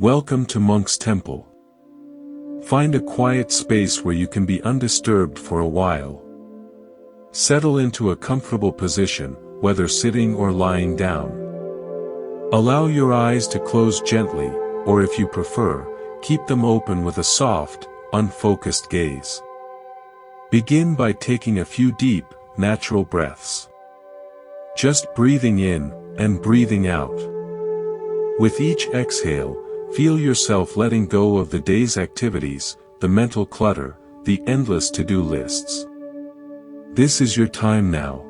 Welcome to Monk's Temple. Find a quiet space where you can be undisturbed for a while. Settle into a comfortable position, whether sitting or lying down. Allow your eyes to close gently, or if you prefer, keep them open with a soft, unfocused gaze. Begin by taking a few deep, natural breaths. Just breathing in and breathing out. With each exhale, feel yourself letting go of the day's activities, the mental clutter, the endless to-do lists. This is your time now.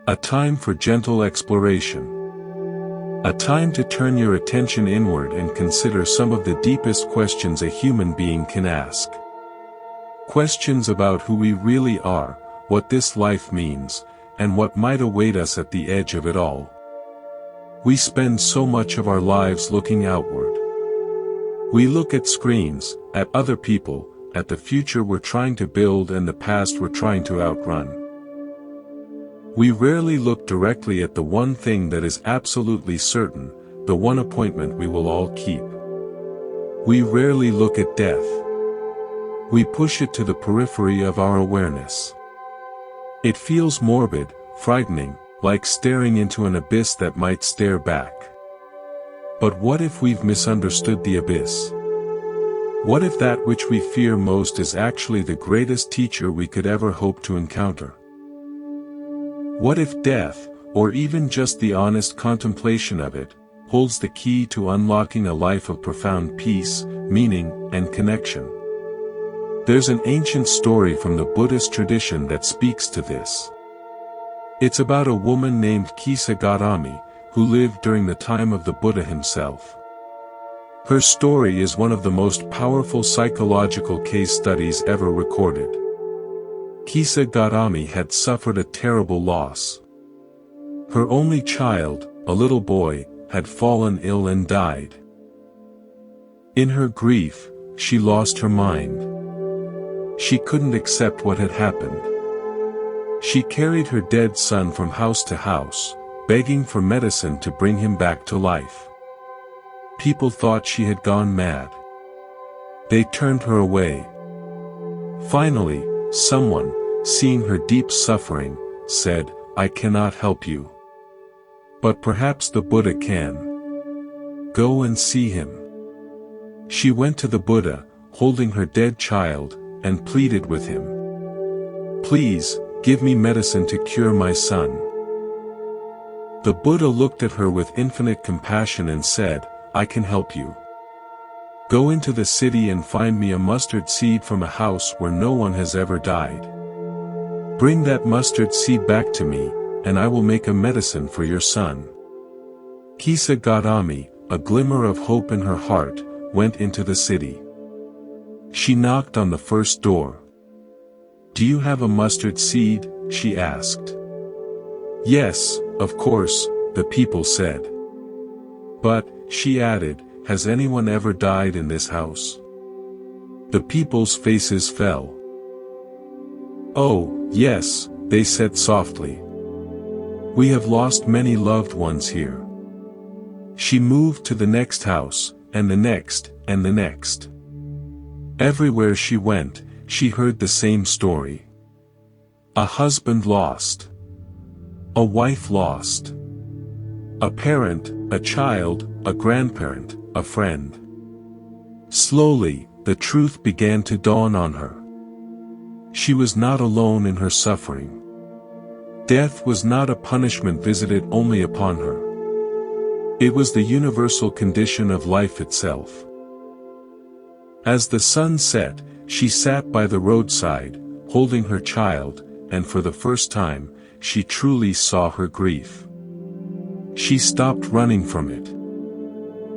A time for gentle exploration. A time to turn your attention inward and consider some of the deepest questions a human being can ask. Questions about who we really are, what this life means, and what might await us at the edge of it all. We spend so much of our lives looking outward. We look at screens, at other people, at the future we're trying to build and the past we're trying to outrun. We rarely look directly at the one thing that is absolutely certain, the one appointment we will all keep. We rarely look at death. We push it to the periphery of our awareness. It feels morbid, frightening, like staring into an abyss that might stare back. But what if we've misunderstood the abyss? What if that which we fear most is actually the greatest teacher we could ever hope to encounter? What if death, or even just the honest contemplation of it, holds the key to unlocking a life of profound peace, meaning, and connection? There's an ancient story from the Buddhist tradition that speaks to this. It's about a woman named Kisa Gautami, who lived during the time of the Buddha himself. Her story is one of the most powerful psychological case studies ever recorded. Kisa Gautami had suffered a terrible loss. Her only child, a little boy, had fallen ill and died. In her grief, she lost her mind. She couldn't accept what had happened. She carried her dead son from house to house, begging for medicine to bring him back to life. People thought she had gone mad. They turned her away. Finally, someone, seeing her deep suffering, said, "I cannot help you. But perhaps the Buddha can. Go and see him." She went to the Buddha, holding her dead child, and pleaded with him. "Please, give me medicine to cure my son." The Buddha looked at her with infinite compassion and said, "I can help you. Go into the city and find me a mustard seed from a house where no one has ever died. Bring that mustard seed back to me, and I will make a medicine for your son." Kisa Gautami, a glimmer of hope in her heart, went into the city. She knocked on the first door. "Do you have a mustard seed?" she asked. "Yes, of course," the people said. "But," she added, "has anyone ever died in this house?" The people's faces fell. "Oh, yes," they said softly. "We have lost many loved ones here." She moved to the next house, and the next, and the next. Everywhere she went, she heard the same story. A husband lost. A wife lost. A parent, a child, a grandparent, a friend. Slowly, the truth began to dawn on her. She was not alone in her suffering. Death was not a punishment visited only upon her. It was the universal condition of life itself. As the sun set, she sat by the roadside, holding her child, and for the first time, she truly saw her grief. She stopped running from it.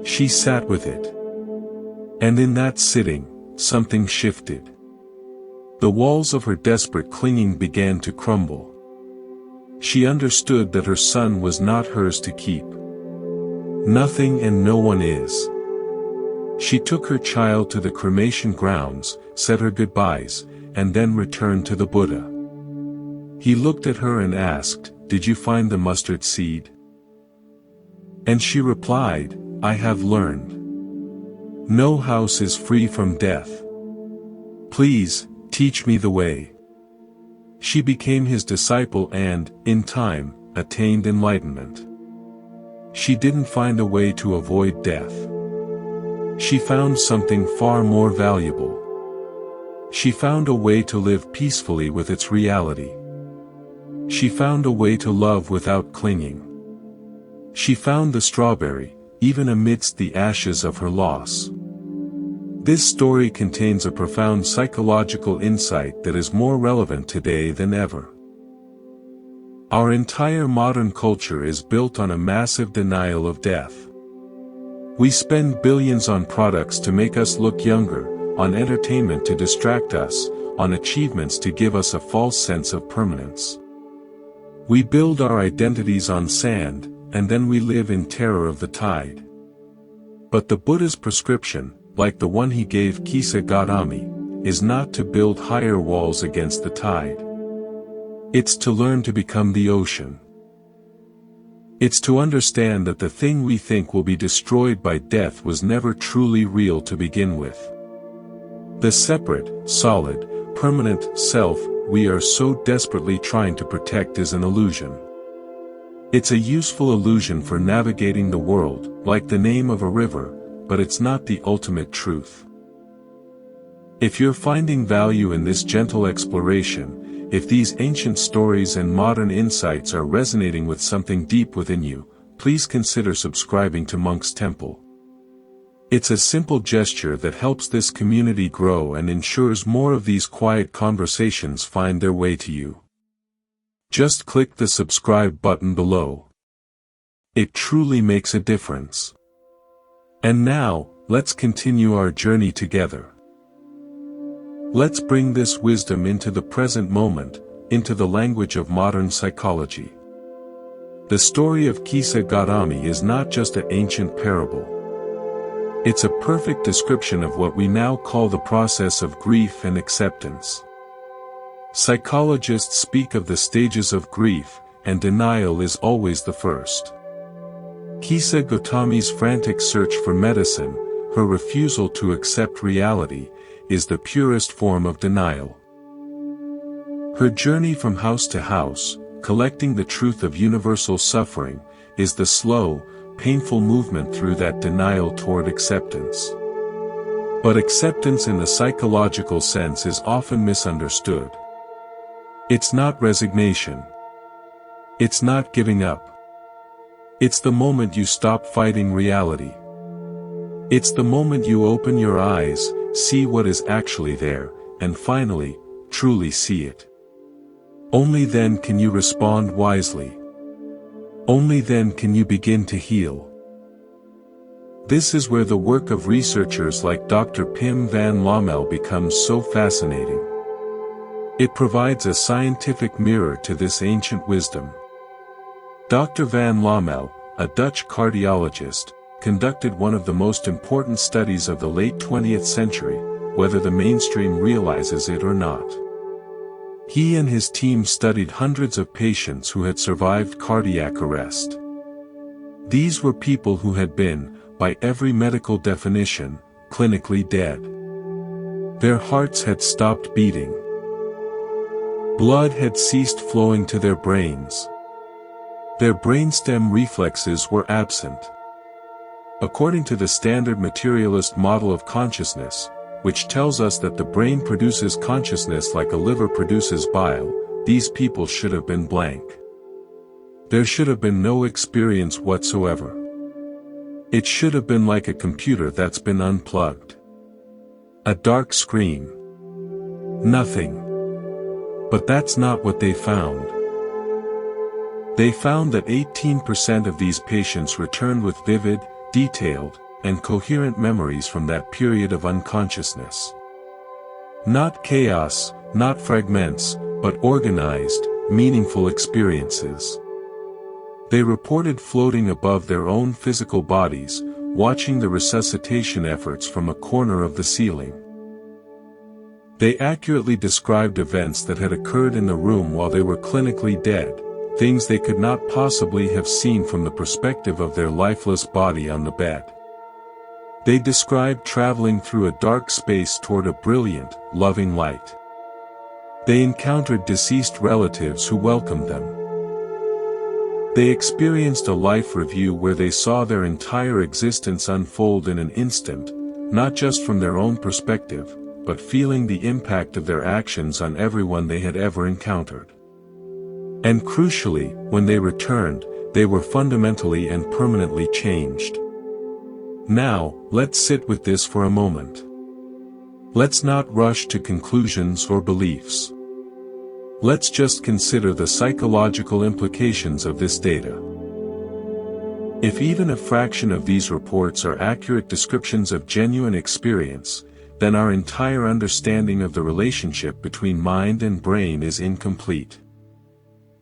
She sat with it. And in that sitting, something shifted. The walls of her desperate clinging began to crumble. She understood that her son was not hers to keep. Nothing and no one is. She took her child to the cremation grounds, said her goodbyes, and then returned to the Buddha. He looked at her and asked, "Did you find the mustard seed?" And she replied, "I have learned." No house is free from death. Please, teach me the way. She became his disciple and, in time, attained enlightenment. She didn't find a way to avoid death. She found something far more valuable. She found a way to live peacefully with its reality. She found a way to love without clinging. She found the strawberry, even amidst the ashes of her loss. This story contains a profound psychological insight that is more relevant today than ever. Our entire modern culture is built on a massive denial of death. We spend billions on products to make us look younger, on entertainment to distract us, on achievements to give us a false sense of permanence. We build our identities on sand, and then we live in terror of the tide. But the Buddha's prescription, like the one he gave Kisa Gautami, is not to build higher walls against the tide. It's to learn to become the ocean. It's to understand that the thing we think will be destroyed by death was never truly real to begin with. The separate, solid, permanent self we are so desperately trying to protect is an illusion. It's a useful illusion for navigating the world, like the name of a river, but it's not the ultimate truth. If you're finding value in this gentle exploration, if these ancient stories and modern insights are resonating with something deep within you, please consider subscribing to Monk's Temple. It's a simple gesture that helps this community grow and ensures more of these quiet conversations find their way to you. Just click the subscribe button below. It truly makes a difference. And now, let's continue our journey together. Let's bring this wisdom into the present moment, into the language of modern psychology. The story of Kisa Gautami is not just an ancient parable. It's a perfect description of what we now call the process of grief and acceptance. Psychologists speak of the stages of grief, and denial is always the first. Kisa Gautami's frantic search for medicine, her refusal to accept reality, is the purest form of denial. Her journey from house to house, collecting the truth of universal suffering, is the slow, painful movement through that denial toward acceptance. But acceptance in the psychological sense is often misunderstood. It's not resignation. It's not giving up. It's the moment you stop fighting reality. It's the moment you open your eyes, see what is actually there, and finally, truly see it. Only then can you respond wisely. Only then can you begin to heal. This is where the work of researchers like Dr. Pim van Lommel becomes so fascinating. It provides a scientific mirror to this ancient wisdom. Dr. van Lommel, a Dutch cardiologist, conducted one of the most important studies of the late 20th century, whether the mainstream realizes it or not. He and his team studied hundreds of patients who had survived cardiac arrest. These were people who had been, by every medical definition, clinically dead. Their hearts had stopped beating. Blood had ceased flowing to their brains. Their brainstem reflexes were absent. According to the standard materialist model of consciousness, which tells us that the brain produces consciousness like a liver produces bile, these people should have been blank. There should have been no experience whatsoever. It should have been like a computer that's been unplugged. A dark screen. Nothing. But that's not what they found. They found that 18% of these patients returned with vivid, detailed, and coherent memories from that period of unconsciousness. Not chaos, not fragments, but organized, meaningful experiences. They reported floating above their own physical bodies, watching the resuscitation efforts from a corner of the ceiling. They accurately described events that had occurred in the room while they were clinically dead, things they could not possibly have seen from the perspective of their lifeless body on the bed. They described traveling through a dark space toward a brilliant, loving light. They encountered deceased relatives who welcomed them. They experienced a life review where they saw their entire existence unfold in an instant, not just from their own perspective, but feeling the impact of their actions on everyone they had ever encountered. And crucially, when they returned, they were fundamentally and permanently changed. Now, let's sit with this for a moment. Let's not rush to conclusions or beliefs. Let's just consider the psychological implications of this data. If even a fraction of these reports are accurate descriptions of genuine experience, then our entire understanding of the relationship between mind and brain is incomplete.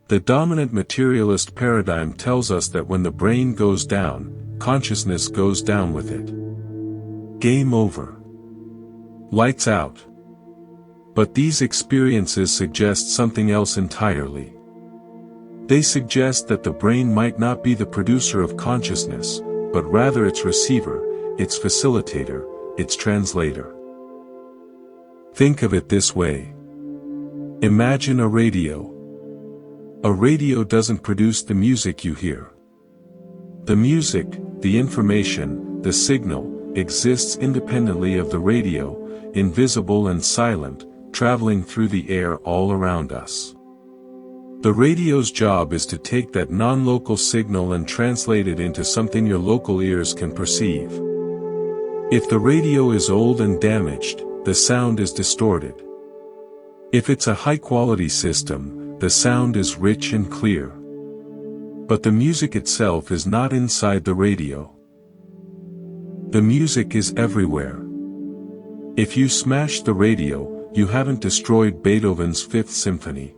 The dominant materialist paradigm tells us that when the brain goes down, consciousness goes down with it. Game over. Lights out. But these experiences suggest something else entirely. They suggest that the brain might not be the producer of consciousness, but rather its receiver, its facilitator, its translator. Think of it this way. Imagine a radio. A radio doesn't produce the music you hear. The music, the information, the signal, exists independently of the radio, invisible and silent, traveling through the air all around us. The radio's job is to take that non-local signal and translate it into something your local ears can perceive. If the radio is old and damaged, the sound is distorted. If it's a high-quality system, the sound is rich and clear. But the music itself is not inside the radio. The music is everywhere. If you smash the radio, you haven't destroyed Beethoven's Fifth Symphony.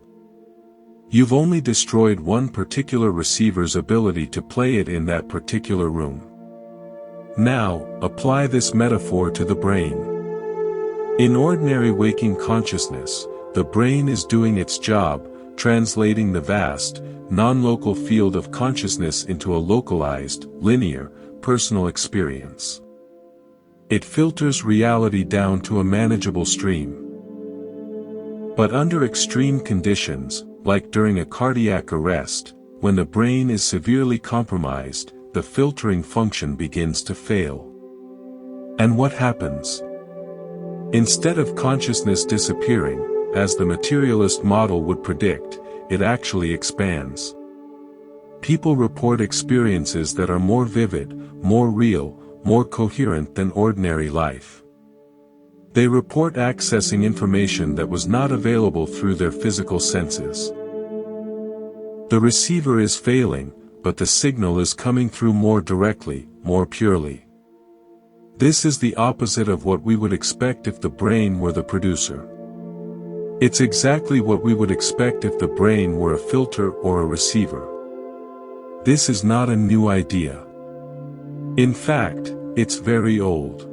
You've only destroyed one particular receiver's ability to play it in that particular room. Now, apply this metaphor to the brain. In ordinary waking consciousness, the brain is doing its job, translating the vast, non-local field of consciousness into a localized, linear, personal experience. It filters reality down to a manageable stream. But under extreme conditions, like during a cardiac arrest, when the brain is severely compromised, the filtering function begins to fail. And what happens? Instead of consciousness disappearing, as the materialist model would predict, it actually expands. People report experiences that are more vivid, more real, more coherent than ordinary life. They report accessing information that was not available through their physical senses. The receiver is failing, but the signal is coming through more directly, more purely. This is the opposite of what we would expect if the brain were the producer. It's exactly what we would expect if the brain were a filter or a receiver. This is not a new idea. In fact, it's very old.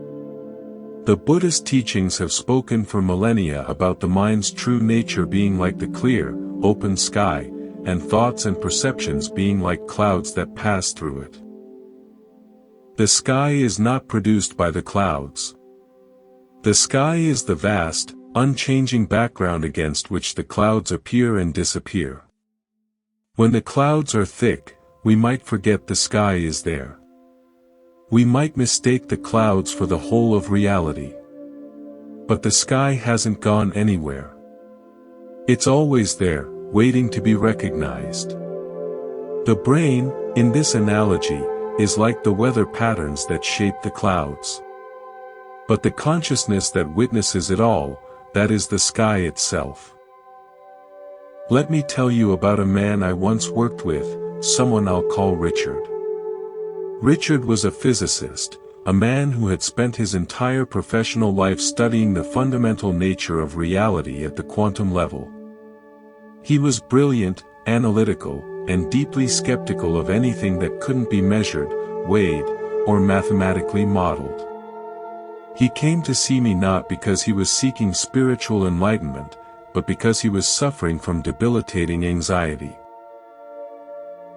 The Buddhist teachings have spoken for millennia about the mind's true nature being like the clear, open sky, and thoughts and perceptions being like clouds that pass through it. The sky is not produced by the clouds. The sky is the vast, unchanging background against which the clouds appear and disappear. When the clouds are thick, we might forget the sky is there. We might mistake the clouds for the whole of reality. But the sky hasn't gone anywhere. It's always there, waiting to be recognized. The brain, in this analogy, is like the weather patterns that shape the clouds. But the consciousness that witnesses it all, that is the sky itself. Let me tell you about a man I once worked with, someone I'll call Richard. Richard was a physicist, a man who had spent his entire professional life studying the fundamental nature of reality at the quantum level. He was brilliant, analytical, and deeply skeptical of anything that couldn't be measured, weighed, or mathematically modeled. He came to see me not because he was seeking spiritual enlightenment, but because he was suffering from debilitating anxiety.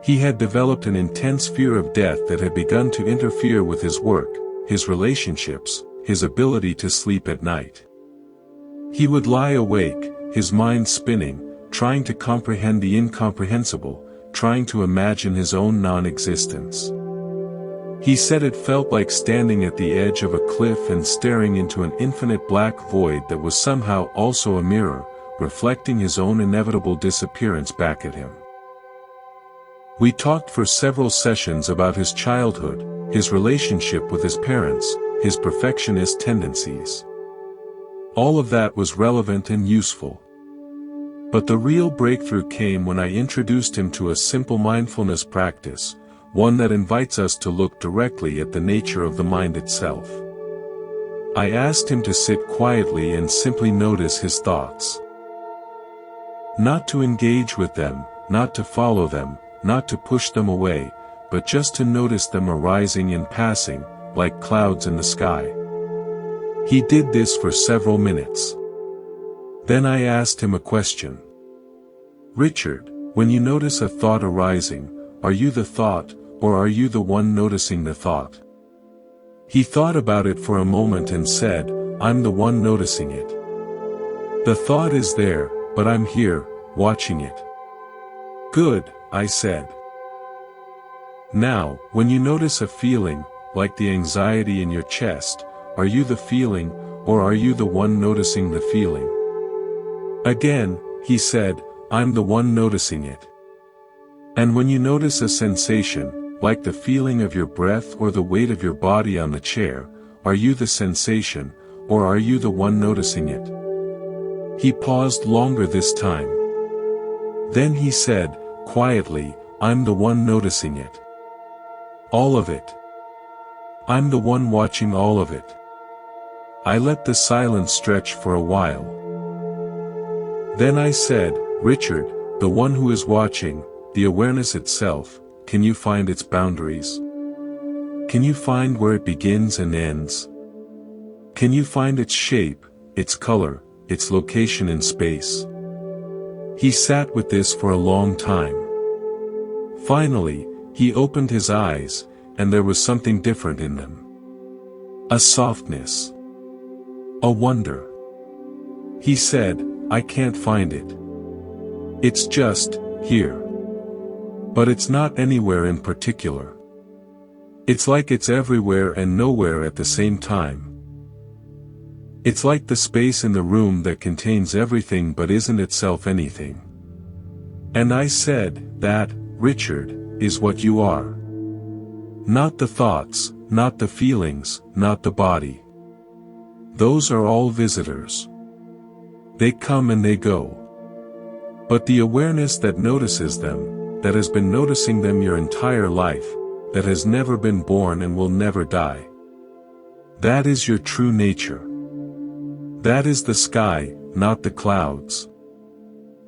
He had developed an intense fear of death that had begun to interfere with his work, his relationships, his ability to sleep at night. He would lie awake, his mind spinning, trying to comprehend the incomprehensible, trying to imagine his own non-existence. He said it felt like standing at the edge of a cliff and staring into an infinite black void that was somehow also a mirror, reflecting his own inevitable disappearance back at him. We talked for several sessions about his childhood, his relationship with his parents, his perfectionist tendencies. All of that was relevant and useful. But the real breakthrough came when I introduced him to a simple mindfulness practice, one that invites us to look directly at the nature of the mind itself. I asked him to sit quietly and simply notice his thoughts. Not to engage with them, not to follow them, not to push them away, but just to notice them arising and passing, like clouds in the sky. He did this for several minutes. Then I asked him a question. Richard, when you notice a thought arising, are you the thought, or are you the one noticing the thought? He thought about it for a moment and said, I'm the one noticing it. The thought is there, but I'm here, watching it. Good, I said. Now, when you notice a feeling, like the anxiety in your chest, are you the feeling, or are you the one noticing the feeling? Again, he said, I'm the one noticing it. And when you notice a sensation, like the feeling of your breath or the weight of your body on the chair, are you the sensation, or are you the one noticing it? He paused longer this time. Then he said, quietly, I'm the one noticing it. All of it. I'm the one watching all of it. I let the silence stretch for a while. Then I said, Richard, the one who is watching, the awareness itself, can you find its boundaries? Can you find where it begins and ends? Can you find its shape, its color, its location in space? He sat with this for a long time. Finally, he opened his eyes, and there was something different in them. A softness. A wonder. He said, I can't find it. It's just, here. But it's not anywhere in particular. It's like it's everywhere and nowhere at the same time. It's like the space in the room that contains everything but isn't itself anything. And I said, that, Richard, is what you are. Not the thoughts, not the feelings, not the body. Those are all visitors. They come and they go. But the awareness that notices them, that has been noticing them your entire life, that has never been born and will never die. That is your true nature. That is the sky, not the clouds.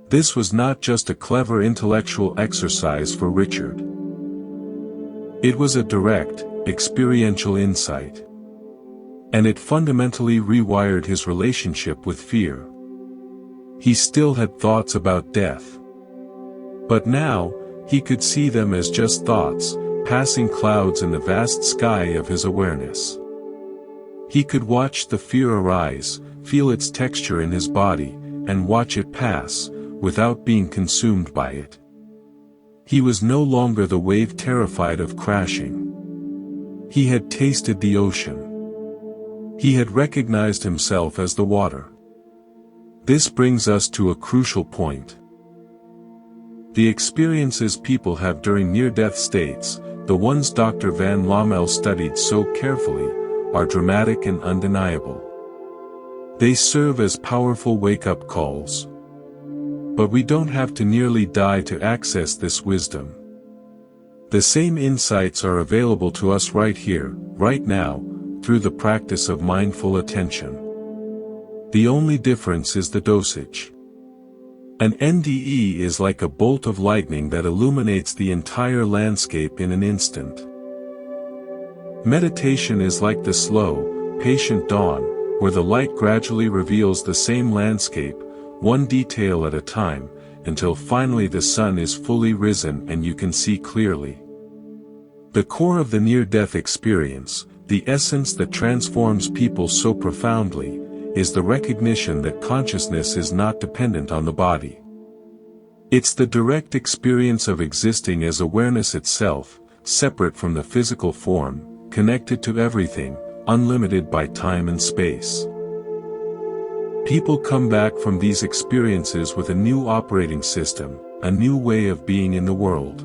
This was not just a clever intellectual exercise for Richard. It was a direct, experiential insight. And it fundamentally rewired his relationship with fear. He still had thoughts about death. But now, he could see them as just thoughts, passing clouds in the vast sky of his awareness. He could watch the fear arise, feel its texture in his body, and watch it pass, without being consumed by it. He was no longer the wave terrified of crashing. He had tasted the ocean. He had recognized himself as the water. This brings us to a crucial point. The experiences people have during near-death states, the ones Dr. van Lommel studied so carefully, are dramatic and undeniable. They serve as powerful wake-up calls. But we don't have to nearly die to access this wisdom. The same insights are available to us right here, right now, through the practice of mindful attention. The only difference is the dosage. An NDE is like a bolt of lightning that illuminates the entire landscape in an instant. Meditation is like the slow, patient dawn, where the light gradually reveals the same landscape, one detail at a time, until finally the sun is fully risen and you can see clearly. The core of the near-death experience, the essence that transforms people so profoundly, is the recognition that consciousness is not dependent on the body. It's the direct experience of existing as awareness itself, separate from the physical form, connected to everything, unlimited by time and space. People come back from these experiences with a new operating system, a new way of being in the world.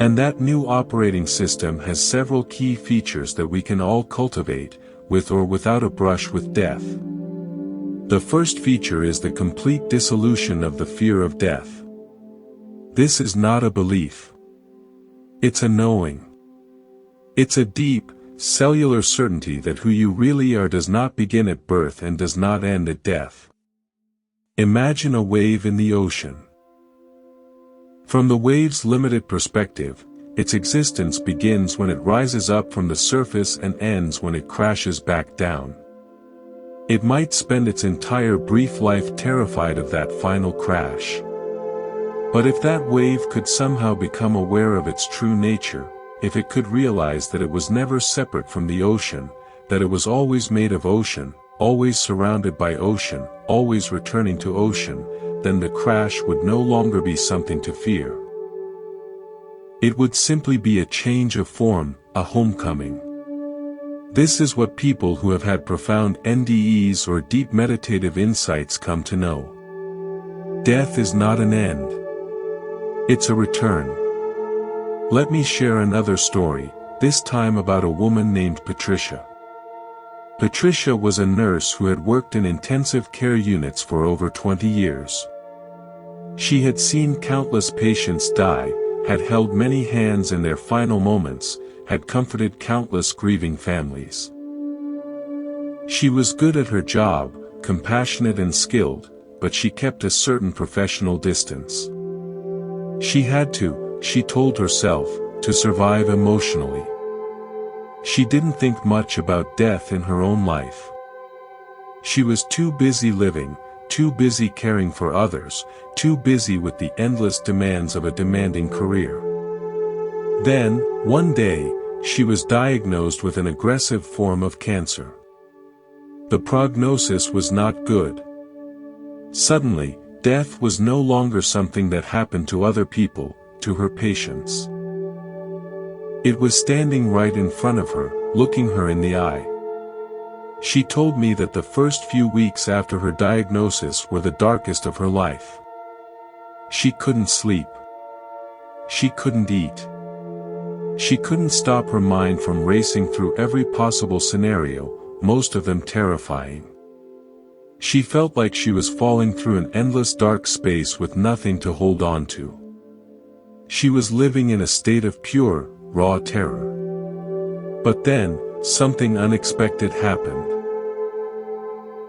And that new operating system has several key features that we can all cultivate, with or without a brush with death. The first feature is the complete dissolution of the fear of death. This is not a belief. It's a knowing. It's a deep, cellular certainty that who you really are does not begin at birth and does not end at death. Imagine a wave in the ocean. From the wave's limited perspective, its existence begins when it rises up from the surface and ends when it crashes back down. It might spend its entire brief life terrified of that final crash. But if that wave could somehow become aware of its true nature, if it could realize that it was never separate from the ocean, that it was always made of ocean, always surrounded by ocean, always returning to ocean, then the crash would no longer be something to fear. It would simply be a change of form, a homecoming. This is what people who have had profound NDEs or deep meditative insights come to know. Death is not an end. It's a return. Let me share another story, this time about a woman named Patricia. Patricia was a nurse who had worked in intensive care units for over 20 years. She had seen countless patients die, had held many hands in their final moments, had comforted countless grieving families. She was good at her job, compassionate and skilled, but she kept a certain professional distance. She had to, she told herself, to survive emotionally. She didn't think much about death in her own life. She was too busy living, too busy caring for others, too busy with the endless demands of a demanding career. Then, one day, she was diagnosed with an aggressive form of cancer. The prognosis was not good. Suddenly, death was no longer something that happened to other people, to her patients. It was standing right in front of her, looking her in the eye. She told me that the first few weeks after her diagnosis were the darkest of her life. She couldn't sleep. She couldn't eat. She couldn't stop her mind from racing through every possible scenario, most of them terrifying. She felt like she was falling through an endless dark space with nothing to hold on to. She was living in a state of pure, raw terror. But then, something unexpected happened.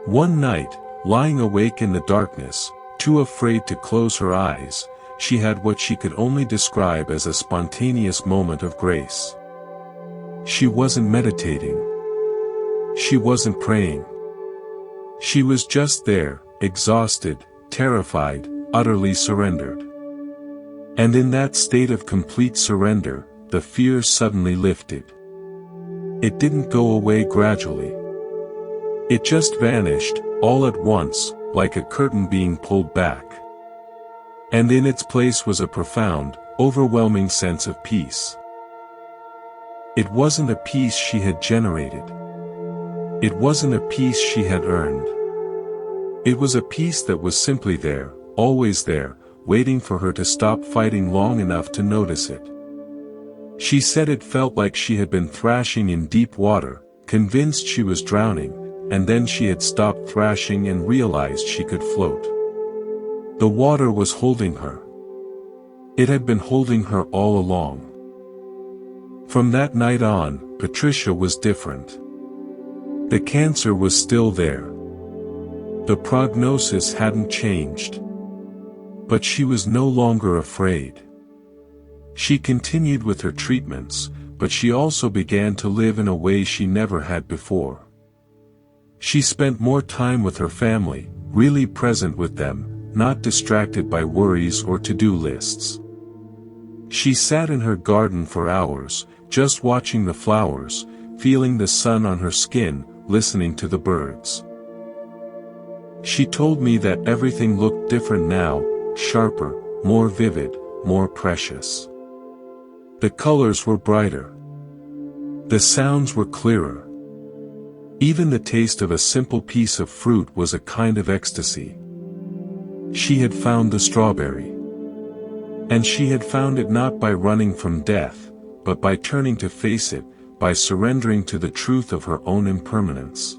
One night, lying awake in the darkness, too afraid to close her eyes, she had what she could only describe as a spontaneous moment of grace. She wasn't meditating. She wasn't praying. She was just there, exhausted, terrified, utterly surrendered. And in that state of complete surrender, the fear suddenly lifted. It didn't go away gradually. It just vanished, all at once, like a curtain being pulled back. And in its place was a profound, overwhelming sense of peace. It wasn't a peace she had generated. It wasn't a peace she had earned. It was a peace that was simply there, always there, waiting for her to stop fighting long enough to notice it. She said it felt like she had been thrashing in deep water, convinced she was drowning, and then she had stopped thrashing and realized she could float. The water was holding her. It had been holding her all along. From that night on, Patricia was different. The cancer was still there. The prognosis hadn't changed. But she was no longer afraid. She continued with her treatments, but she also began to live in a way she never had before. She spent more time with her family, really present with them, not distracted by worries or to-do lists. She sat in her garden for hours, just watching the flowers, feeling the sun on her skin, listening to the birds. She told me that everything looked different now, sharper, more vivid, more precious. The colors were brighter. The sounds were clearer. Even the taste of a simple piece of fruit was a kind of ecstasy. She had found the strawberry. And she had found it not by running from death, but by turning to face it, by surrendering to the truth of her own impermanence.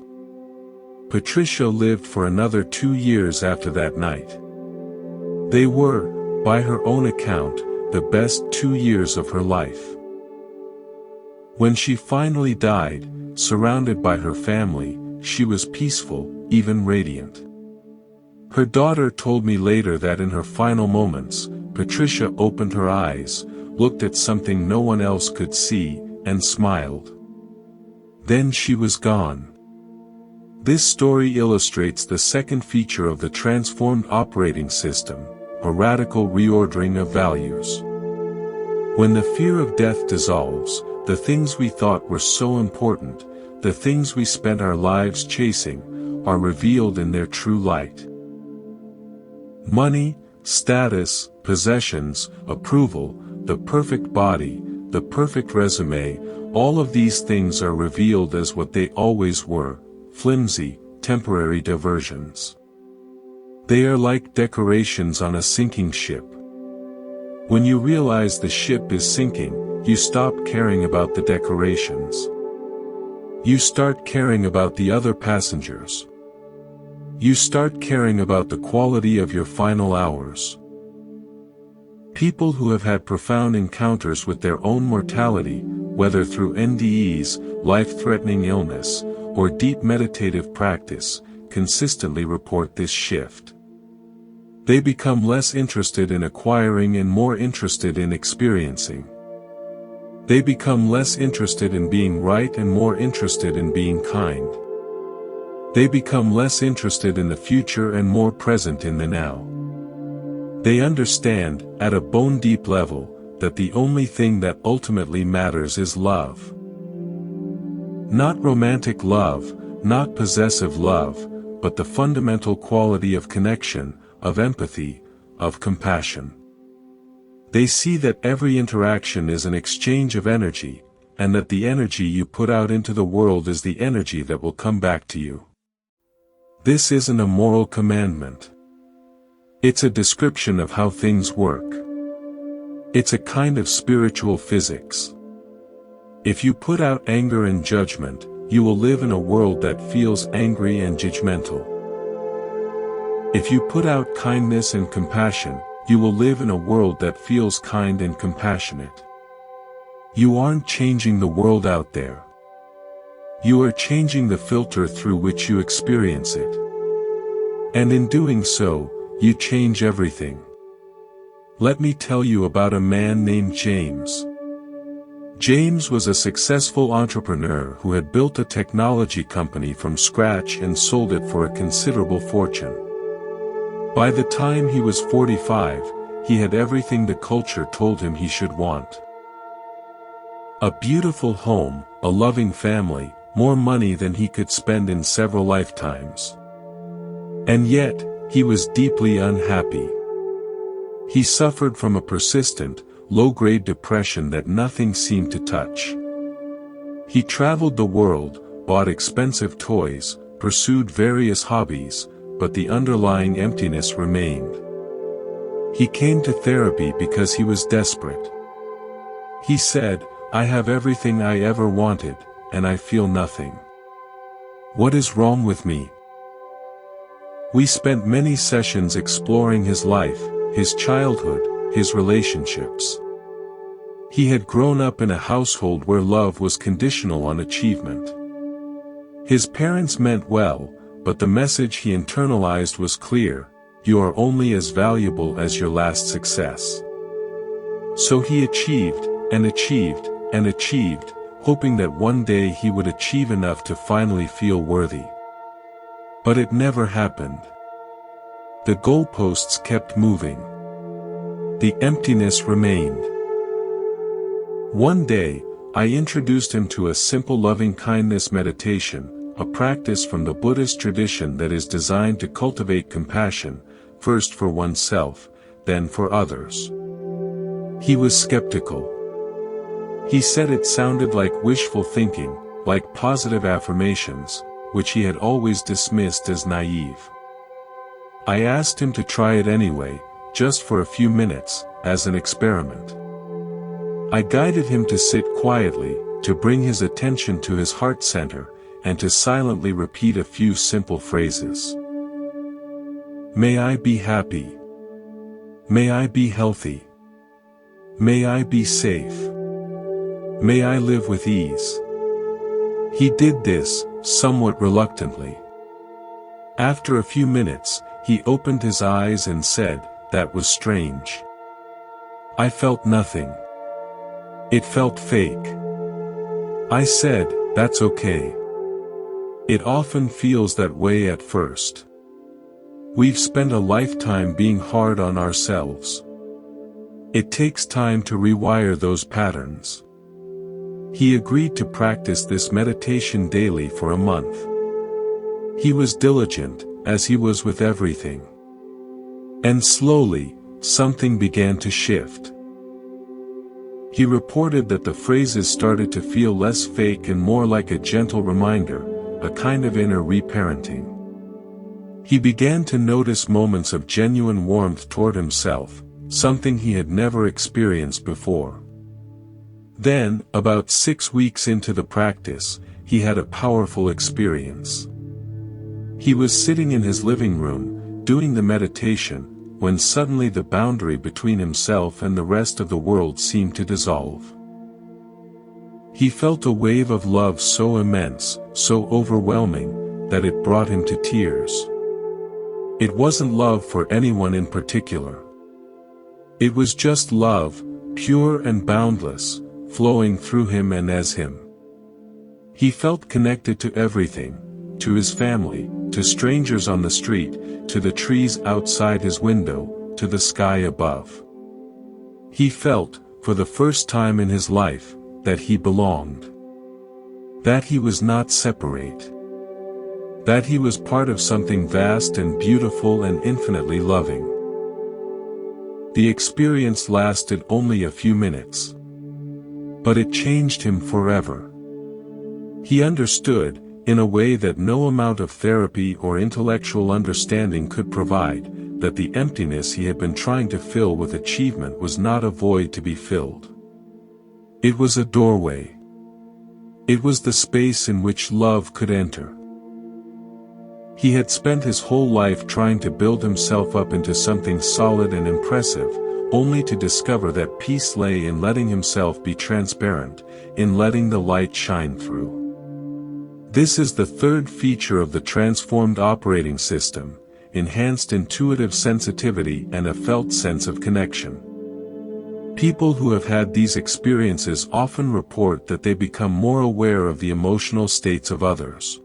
Patricia lived for another 2 years after that night. They were, by her own account, the best 2 years of her life. When she finally died, surrounded by her family, she was peaceful, even radiant. Her daughter told me later that in her final moments, Patricia opened her eyes, looked at something no one else could see, and smiled. Then she was gone. This story illustrates the second feature of the transformed operating system, a radical reordering of values. When the fear of death dissolves, the things we thought were so important, the things we spent our lives chasing, are revealed in their true light. Money, status, possessions, approval, the perfect body, the perfect resume, all of these things are revealed as what they always were, flimsy, temporary diversions. They are like decorations on a sinking ship. When you realize the ship is sinking, you stop caring about the decorations. You start caring about the other passengers. You start caring about the quality of your final hours. People who have had profound encounters with their own mortality, whether through NDEs, life-threatening illness, or deep meditative practice, consistently report this shift. They become less interested in acquiring and more interested in experiencing. They become less interested in being right and more interested in being kind. They become less interested in the future and more present in the now. They understand, at a bone-deep level, that the only thing that ultimately matters is love. Not romantic love, not possessive love, but the fundamental quality of connection, of empathy, of compassion. They see that every interaction is an exchange of energy, and that the energy you put out into the world is the energy that will come back to you. This isn't a moral commandment. It's a description of how things work. It's a kind of spiritual physics. If you put out anger and judgment, you will live in a world that feels angry and judgmental. If you put out kindness and compassion, you will live in a world that feels kind and compassionate. You aren't changing the world out there. You are changing the filter through which you experience it. And in doing so, you change everything. Let me tell you about a man named James. James was a successful entrepreneur who had built a technology company from scratch and sold it for a considerable fortune. By the time he was 45, he had everything the culture told him he should want. A beautiful home, a loving family, more money than he could spend in several lifetimes. And yet, he was deeply unhappy. He suffered from a persistent, low-grade depression that nothing seemed to touch. He traveled the world, bought expensive toys, pursued various hobbies, but the underlying emptiness remained. He came to therapy because he was desperate. He said, "I have everything I ever wanted, and I feel nothing. What is wrong with me?" We spent many sessions exploring his life, his childhood, his relationships. He had grown up in a household where love was conditional on achievement. His parents meant well, but the message he internalized was clear: you are only as valuable as your last success. So he achieved, and achieved, and achieved, hoping that one day he would achieve enough to finally feel worthy. But it never happened. The goalposts kept moving. The emptiness remained. One day, I introduced him to a simple loving-kindness meditation, a practice from the Buddhist tradition that is designed to cultivate compassion, first for oneself, then for others. He was skeptical. He said it sounded like wishful thinking, like positive affirmations, which he had always dismissed as naive. I asked him to try it anyway, just for a few minutes, as an experiment. I guided him to sit quietly, to bring his attention to his heart center, and to silently repeat a few simple phrases. May I be happy. May I be healthy. May I be safe. May I live with ease. He did this, somewhat reluctantly. After a few minutes, he opened his eyes and said, "That was strange. I felt nothing. It felt fake." I said, "That's okay. It often feels that way at first. We've spent a lifetime being hard on ourselves. It takes time to rewire those patterns." He agreed to practice this meditation daily for a month. He was diligent, as he was with everything. And slowly, something began to shift. He reported that the phrases started to feel less fake and more like a gentle reminder, a kind of inner reparenting. He began to notice moments of genuine warmth toward himself, something he had never experienced before. Then, about 6 weeks into the practice, he had a powerful experience. He was sitting in his living room, doing the meditation, when suddenly the boundary between himself and the rest of the world seemed to dissolve. He felt a wave of love so immense, so overwhelming, that it brought him to tears. It wasn't love for anyone in particular. It was just love, pure and boundless, flowing through him and as him. He felt connected to everything, to his family, to strangers on the street, to the trees outside his window, to the sky above. He felt, for the first time in his life, that he belonged. That he was not separate. That he was part of something vast and beautiful and infinitely loving. The experience lasted only a few minutes. But it changed him forever. He understood, in a way that no amount of therapy or intellectual understanding could provide, that the emptiness he had been trying to fill with achievement was not a void to be filled. It was a doorway. It was the space in which love could enter. He had spent his whole life trying to build himself up into something solid and impressive, only to discover that peace lay in letting himself be transparent, in letting the light shine through. This is the third feature of the transformed operating system, enhanced intuitive sensitivity and a felt sense of connection. People who have had these experiences often report that they become more aware of the emotional states of others.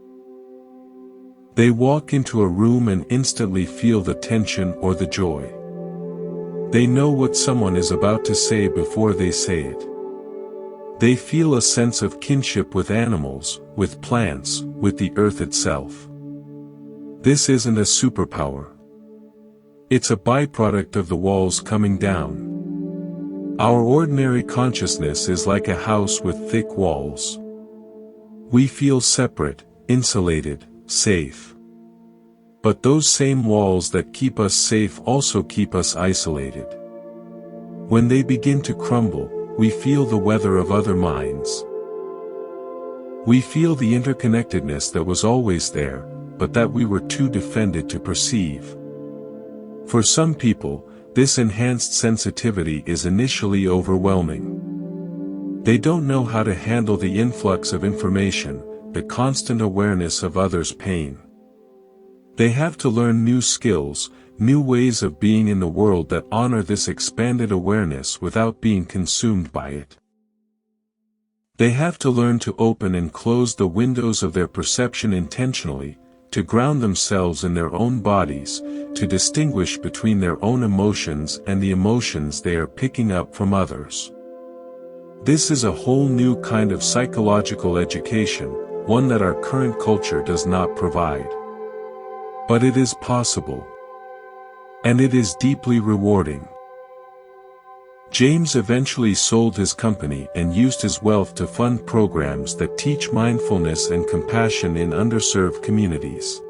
They walk into a room and instantly feel the tension or the joy. They know what someone is about to say before they say it. They feel a sense of kinship with animals, with plants, with the earth itself. This isn't a superpower. It's a byproduct of the walls coming down. Our ordinary consciousness is like a house with thick walls. We feel separate, insulated, safe. But those same walls that keep us safe also keep us isolated. When they begin to crumble, we feel the weather of other minds. We feel the interconnectedness that was always there, but that we were too defended to perceive. For some people, this enhanced sensitivity is initially overwhelming. They don't know how to handle the influx of information, the constant awareness of others' pain. They have to learn new skills, new ways of being in the world that honor this expanded awareness without being consumed by it. They have to learn to open and close the windows of their perception intentionally, to ground themselves in their own bodies, to distinguish between their own emotions and the emotions they are picking up from others. This is a whole new kind of psychological education, one that our current culture does not provide. But it is possible. And it is deeply rewarding. James eventually sold his company and used his wealth to fund programs that teach mindfulness and compassion in underserved communities.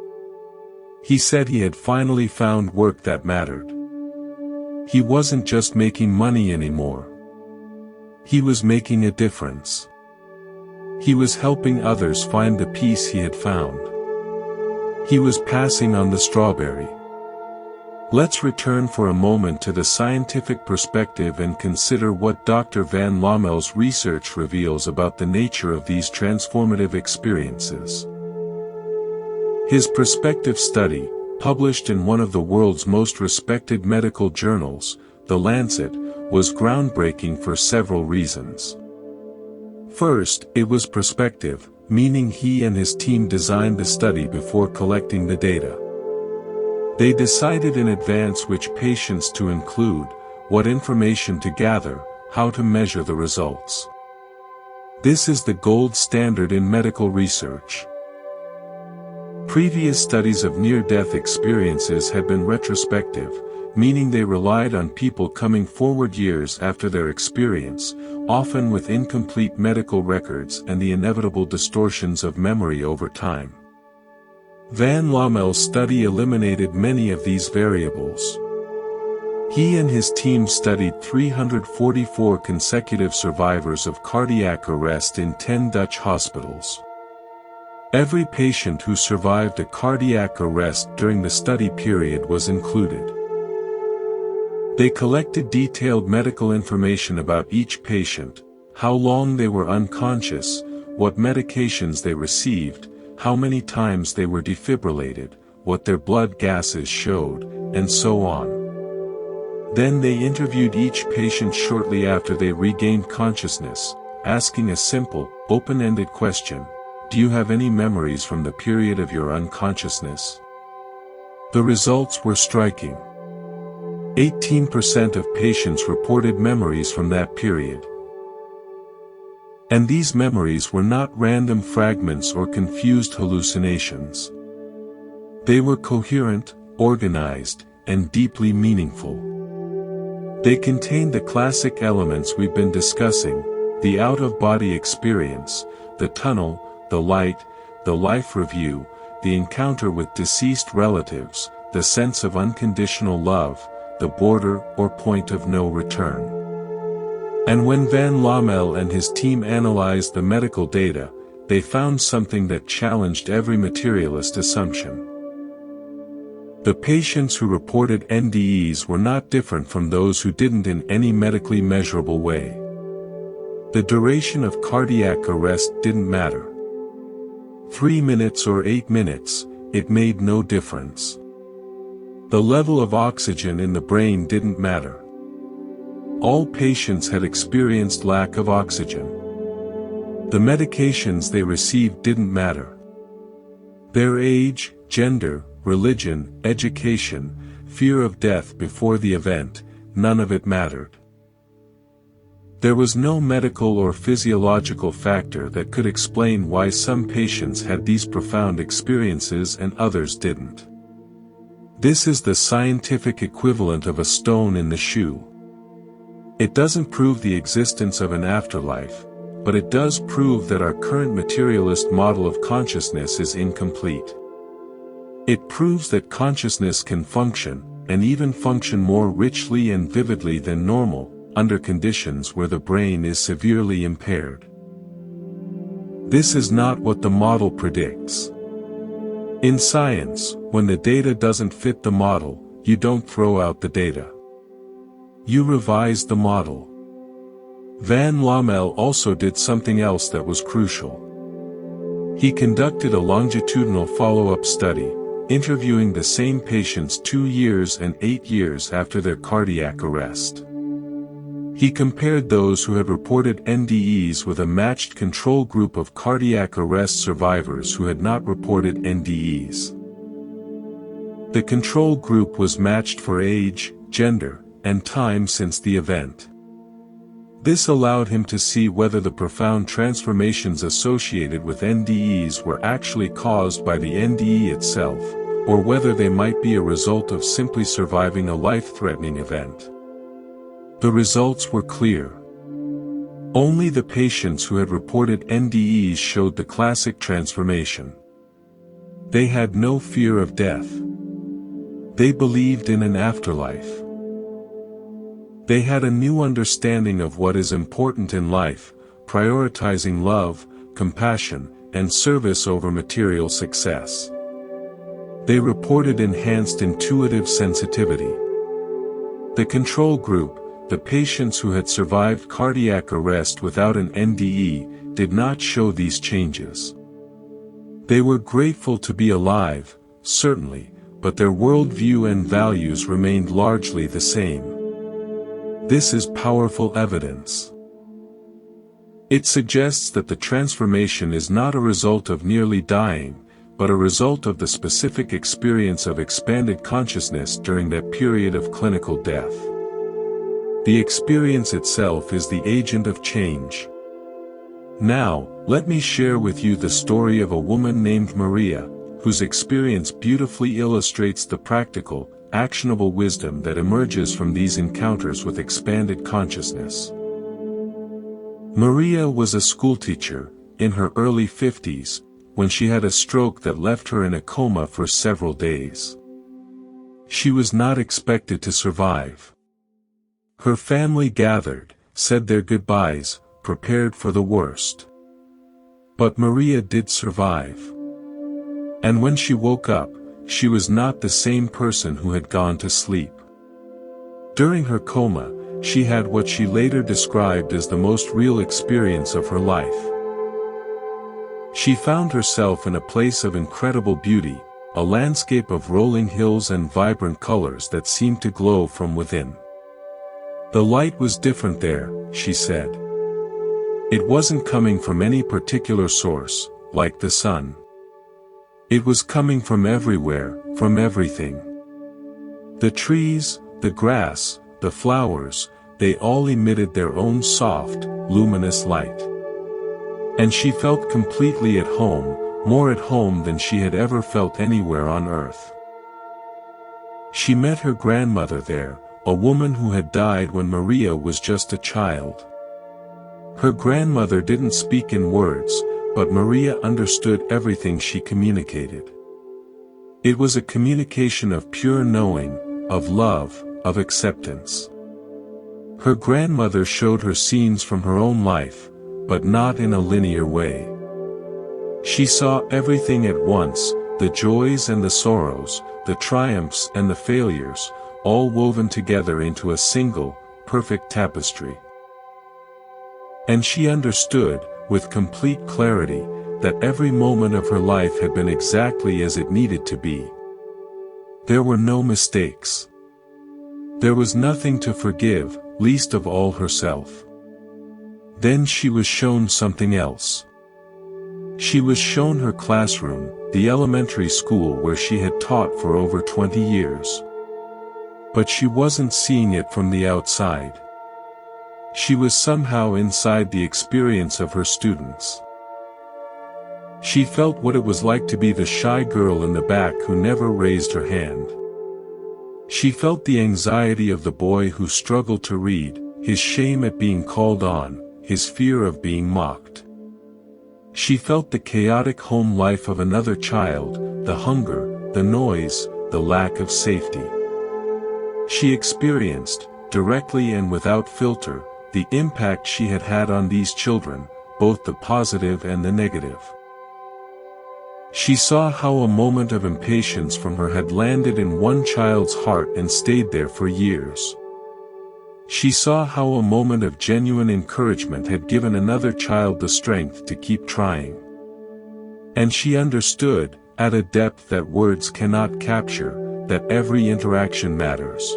He said he had finally found work that mattered. He wasn't just making money anymore. He was making a difference. He was helping others find the peace he had found. He was passing on the strawberry. Let's return for a moment to the scientific perspective and consider what Dr. van Lommel's research reveals about the nature of these transformative experiences. His prospective study, published in one of the world's most respected medical journals, the Lancet, was groundbreaking for several reasons. First, it was prospective, meaning he and his team designed the study before collecting the data. They decided in advance which patients to include, what information to gather, how to measure the results. This is the gold standard in medical research. Previous studies of near-death experiences had been retrospective, meaning they relied on people coming forward years after their experience, often with incomplete medical records and the inevitable distortions of memory over time. Van Lommel's study eliminated many of these variables. He and his team studied 344 consecutive survivors of cardiac arrest in 10 Dutch hospitals. Every patient who survived a cardiac arrest during the study period was included. They collected detailed medical information about each patient, how long they were unconscious, what medications they received, how many times they were defibrillated, what their blood gases showed, and so on. Then they interviewed each patient shortly after they regained consciousness, asking a simple, open-ended question: do you have any memories from the period of your unconsciousness? The results were striking. 18% of patients reported memories from that period. And these memories were not random fragments or confused hallucinations. They were coherent, organized, and deeply meaningful. They contained the classic elements we've been discussing: the out-of-body experience, the tunnel, the light, the life review, the encounter with deceased relatives, the sense of unconditional love, the border or point of no return. And when van Lommel and his team analyzed the medical data, they found something that challenged every materialist assumption. The patients who reported NDEs were not different from those who didn't in any medically measurable way. The duration of cardiac arrest didn't matter. 3 minutes or 8 minutes, it made no difference. The level of oxygen in the brain didn't matter. All patients had experienced lack of oxygen. The medications they received didn't matter. Their age, gender, religion, education, fear of death before the event, none of it mattered. There was no medical or physiological factor that could explain why some patients had these profound experiences and others didn't. This is the scientific equivalent of a stone in the shoe. It doesn't prove the existence of an afterlife, but it does prove that our current materialist model of consciousness is incomplete. It proves that consciousness can function, and even function more richly and vividly than normal, under conditions where the brain is severely impaired. This is not what the model predicts. In science, when the data doesn't fit the model, you don't throw out the data. You revise the model. Van Lommel also did something else that was crucial. He conducted a longitudinal follow-up study, interviewing the same patients 2 years and 8 years after their cardiac arrest. He compared those who had reported NDEs with a matched control group of cardiac arrest survivors who had not reported NDEs. The control group was matched for age, gender, and time since the event. This allowed him to see whether the profound transformations associated with NDEs were actually caused by the NDE itself, or whether they might be a result of simply surviving a life-threatening event. The results were clear. Only the patients who had reported NDEs showed the classic transformation. They had no fear of death. They believed in an afterlife. They had a new understanding of what is important in life, prioritizing love, compassion, and service over material success. They reported enhanced intuitive sensitivity. The control group, the patients who had survived cardiac arrest without an NDE, did not show these changes. They were grateful to be alive, certainly, but their worldview and values remained largely the same. This is powerful evidence. It suggests that the transformation is not a result of nearly dying, but a result of the specific experience of expanded consciousness during that period of clinical death. The experience itself is the agent of change. Now, let me share with you the story of a woman named Maria, whose experience beautifully illustrates the practical, actionable wisdom that emerges from these encounters with expanded consciousness. Maria was a schoolteacher, in her early 50s, when she had a stroke that left her in a coma for several days. She was not expected to survive. Her family gathered, said their goodbyes, prepared for the worst. But Maria did survive. And when she woke up, she was not the same person who had gone to sleep. During her coma, she had what she later described as the most real experience of her life. She found herself in a place of incredible beauty, a landscape of rolling hills and vibrant colors that seemed to glow from within. The light was different there, she said. It wasn't coming from any particular source, like the sun. It was coming from everywhere, from everything. The trees, the grass, the flowers, they all emitted their own soft, luminous light. And she felt completely at home, more at home than she had ever felt anywhere on earth. She met her grandmother there, a woman who had died when Maria was just a child. Her grandmother didn't speak in words, but Maria understood everything she communicated. It was a communication of pure knowing, of love, of acceptance. Her grandmother showed her scenes from her own life, but not in a linear way. She saw everything at once, the joys and the sorrows, the triumphs and the failures, all woven together into a single, perfect tapestry. And she understood, with complete clarity, that every moment of her life had been exactly as it needed to be. There were no mistakes. There was nothing to forgive, least of all herself. Then she was shown something else. She was shown her classroom, the elementary school where she had taught for over 20 years. But she wasn't seeing it from the outside. She was somehow inside the experience of her students. She felt what it was like to be the shy girl in the back who never raised her hand. She felt the anxiety of the boy who struggled to read, his shame at being called on, his fear of being mocked. She felt the chaotic home life of another child, the hunger, the noise, the lack of safety. She experienced, directly and without filter, the impact she had had on these children, both the positive and the negative. She saw how a moment of impatience from her had landed in one child's heart and stayed there for years. She saw how a moment of genuine encouragement had given another child the strength to keep trying. And she understood, at a depth that words cannot capture, that every interaction matters.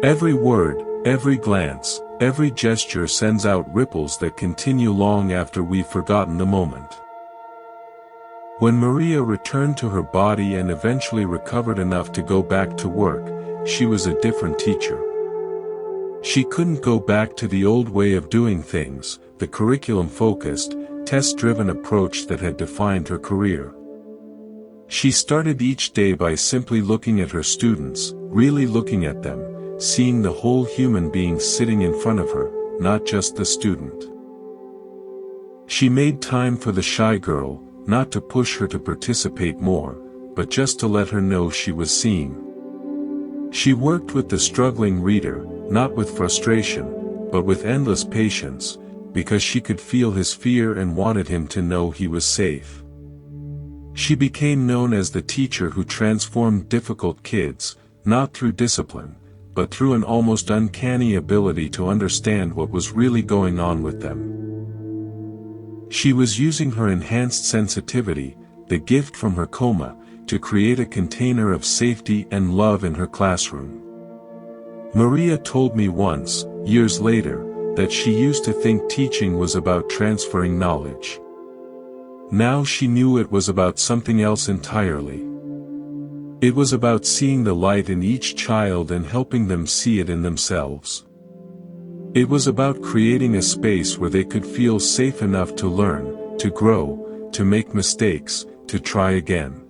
Every word, every glance, every gesture sends out ripples that continue long after we've forgotten the moment. When Maria returned to her body and eventually recovered enough to go back to work, she was a different teacher. She couldn't go back to the old way of doing things, the curriculum-focused, test-driven approach that had defined her career. She started each day by simply looking at her students, really looking at them, seeing the whole human being sitting in front of her, not just the student. She made time for the shy girl, not to push her to participate more, but just to let her know she was seen. She worked with the struggling reader, not with frustration, but with endless patience, because she could feel his fear and wanted him to know he was safe. She became known as the teacher who transformed difficult kids, not through discipline, but through an almost uncanny ability to understand what was really going on with them. She was using her enhanced sensitivity, the gift from her coma, to create a container of safety and love in her classroom. Maria told me once, years later, that she used to think teaching was about transferring knowledge. Now she knew it was about something else entirely. It was about seeing the light in each child and helping them see it in themselves. It was about creating a space where they could feel safe enough to learn, to grow, to make mistakes, to try again.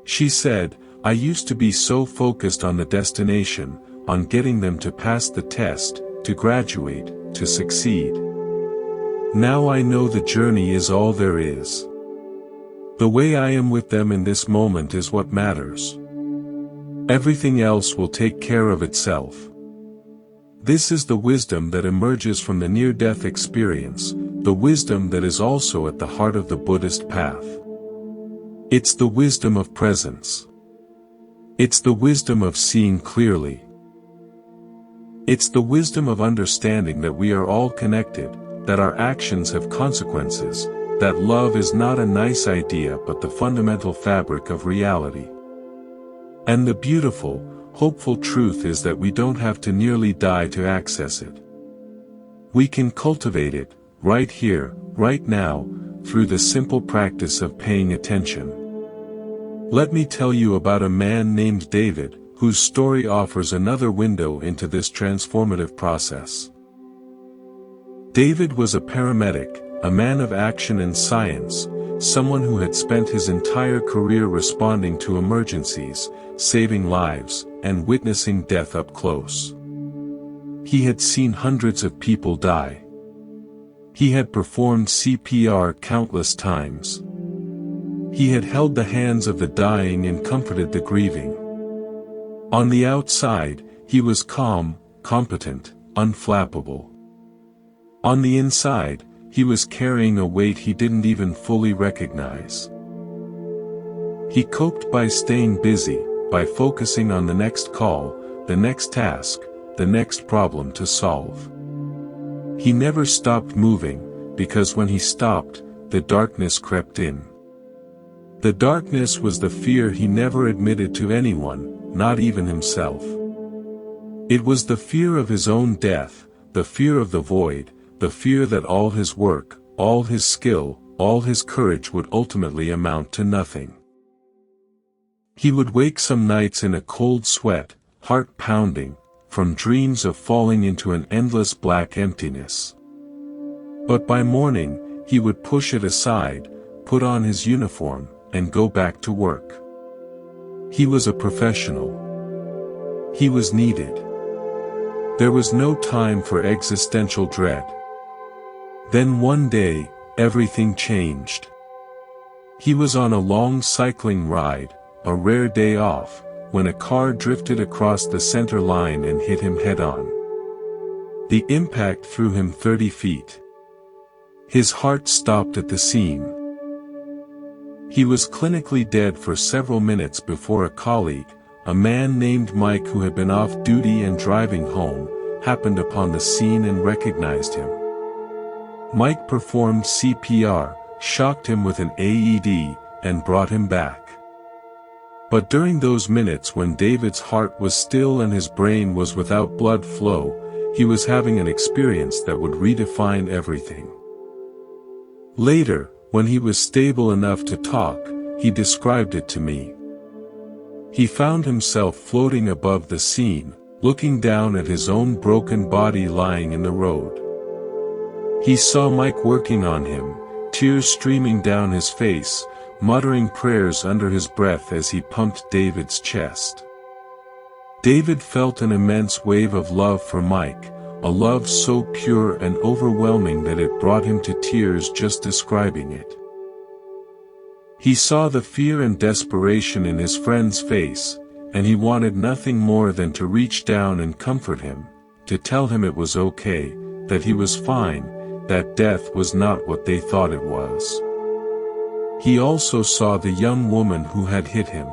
She said, "I used to be so focused on the destination, on getting them to pass the test, to graduate, to succeed. Now I know the journey is all there is. The way I am with them in this moment is what matters. Everything else will take care of itself." This is the wisdom that emerges from the near-death experience, the wisdom that is also at the heart of the Buddhist path. It's the wisdom of presence. It's the wisdom of seeing clearly. It's the wisdom of understanding that we are all connected, that our actions have consequences, that love is not a nice idea but the fundamental fabric of reality. And the beautiful, hopeful truth is that we don't have to nearly die to access it. We can cultivate it, right here, right now, through the simple practice of paying attention. Let me tell you about a man named David, whose story offers another window into this transformative process. David was a paramedic, a man of action and science, someone who had spent his entire career responding to emergencies, saving lives, and witnessing death up close. He had seen hundreds of people die. He had performed CPR countless times. He had held the hands of the dying and comforted the grieving. On the outside, he was calm, competent, unflappable. On the inside, he was carrying a weight he didn't even fully recognize. He coped by staying busy, by focusing on the next call, the next task, the next problem to solve. He never stopped moving, because when he stopped, the darkness crept in. The darkness was the fear he never admitted to anyone, not even himself. It was the fear of his own death, the fear of the void, the fear that all his work, all his skill, all his courage would ultimately amount to nothing. He would wake some nights in a cold sweat, heart pounding, from dreams of falling into an endless black emptiness. But by morning, he would push it aside, put on his uniform, and go back to work. He was a professional. He was needed. There was no time for existential dread. Then one day, everything changed. He was on a long cycling ride, a rare day off, when a car drifted across the center line and hit him head-on. The impact threw him 30 feet. His heart stopped at the scene. He was clinically dead for several minutes before a colleague, a man named Mike who had been off duty and driving home, happened upon the scene and recognized him. Mike performed CPR, shocked him with an AED, and brought him back. But during those minutes when David's heart was still and his brain was without blood flow, he was having an experience that would redefine everything. Later, when he was stable enough to talk, he described it to me. He found himself floating above the scene, looking down at his own broken body lying in the road. He saw Mike working on him, tears streaming down his face, muttering prayers under his breath as he pumped David's chest. David felt an immense wave of love for Mike, a love so pure and overwhelming that it brought him to tears just describing it. He saw the fear and desperation in his friend's face, and he wanted nothing more than to reach down and comfort him, to tell him it was okay, that he was fine, that death was not what they thought it was. He also saw the young woman who had hit him.